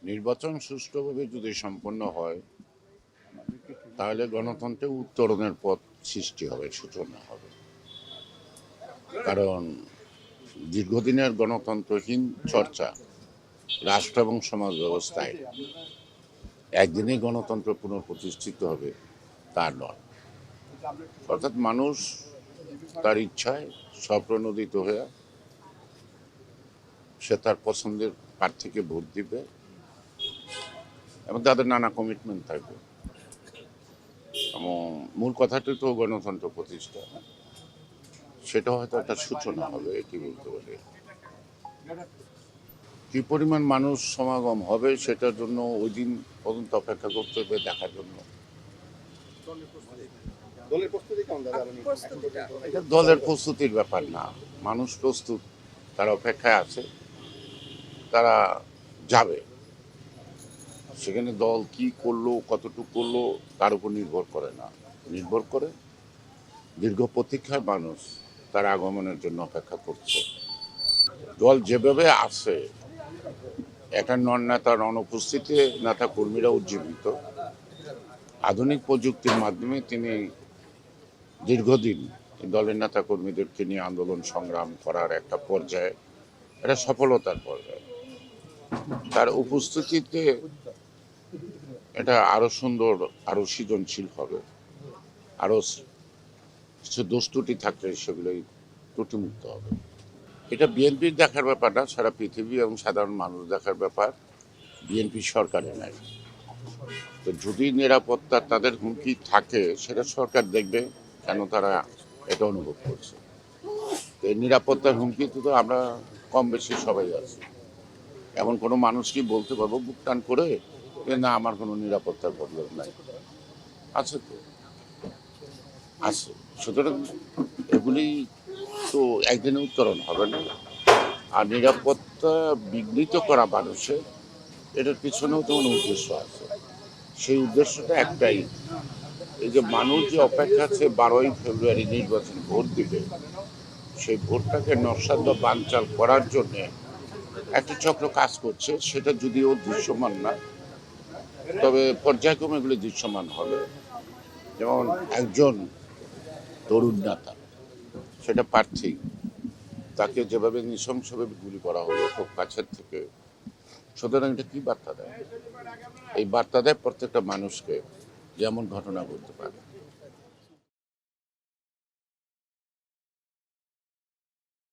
নির্বাচন সুষ্ঠুভাবে যদি সম্পন্ন হয় তাহলে গণতন্ত্রে উত্তরণের পথ সৃষ্টি হবে, সূচনা হবে। কারণ দীর্ঘদিনের গণতন্ত্রহীন চর্চা রাষ্ট্র এবং সমাজ ব্যবস্থায় একদিনেই গণতন্ত্র পুনঃপ্রতিষ্ঠিত হবে তা নয়। অর্থাৎ মানুষ তার ইচ্ছায় স্বপ্রণোদিত হয়ে সে তার পছন্দের প্রার্থীকে ভোট দিবে এবং তাদের নানা কমিটমেন্ট থাকবে এবং মূল কথাটি তো গণতন্ত্র প্রতিষ্ঠা, সেটা হয়তো একটা সূচনা হবে, এটি বলতে পারি। কি পরিমাণ মানুষ সমাগম হবে সেটার জন্য ওই দিন পর্যন্ত অপেক্ষা করতে হবে দেখার জন্য। এটা দলের প্রস্তুতির ব্যাপার না, মানুষ প্রস্তুত, তারা অপেক্ষায় আছে, তারা যাবে। সেখানে দল কি করলো, কতটুকু করলো তার উপর নির্ভর করে না, নির্ভর করে দীর্ঘ প্রতীক্ষার মানুষ তার আগমনের জন্য অপেক্ষা করছে। দল যেভাবে আছে, একটা নেতার অনুপস্থিতি নেতা কর্মীরা উজ্জীবিত। আধুনিক প্রযুক্তির মাধ্যমে তিনি দীর্ঘদিন দলের নেতা কর্মীদেরকে নিয়ে আন্দোলন সংগ্রাম করার একটা পর্যায়ে, এটা সফলতার পর্যায়ে। তার উপস্থিতিতে এটা আরো সুন্দর, আরো সৃজনশীল হবে, আরো কিছু দোষ ত্রুটি থাকলে সেগুলোই ত্রুটিমুক্ত হবে। এটা বিএনপির দেখার ব্যাপার না, সারা পৃথিবী এবং সাধারণ মানুষ দেখার ব্যাপার। বিএনপি সরকারে নাই, তো যদি নিরাপত্তা তাদের হুমকি থাকে সেটা সরকার দেখবে কেন তারা এটা অনুভব করছে। এই নিরাপত্তার হুমকি তো আমরা কম বেশি সবাই আছি। এমন কোনো মানুষ কি বলতে পারবো বুক টান করে যে না আমার কোনো নিরাপত্তার প্রবলেম নাই? আছে তো, আছে। সুতরাং এগুলি তো একদিনে উত্তরণ হবে না। আর নিরাপত্তা বিঘ্নিত করা মানুষের, এটার পিছনেও তো কোনো উদ্দেশ্য আছে। সেই উদ্দেশ্যটা একটাই, এই যে মানুষ যে অপেক্ষা আছে 12ই ফেব্রুয়ারি নির্বাচন ভোট দিবে, সেই ভোটটাকে নস্যাৎ বা বানচাল করার জন্য একটা চক্র কাজ করছে। সেটা যদিও দৃশ্যমান না, তবে পর্যায়ক্রমে এগুলো দৃশ্যমান হবে। যেমন একজন তরুণ নেতা, সেটা প্রার্থী, তাকে যেভাবে নৃশংসভাবে গুলি করা হলো খুব কাছের থেকে, সুতরাং এটা কি বার্তা দেয়? এই বার্তা দেয় প্রত্যেকটা মানুষকে যেমন ঘটনা ঘটতে পারে।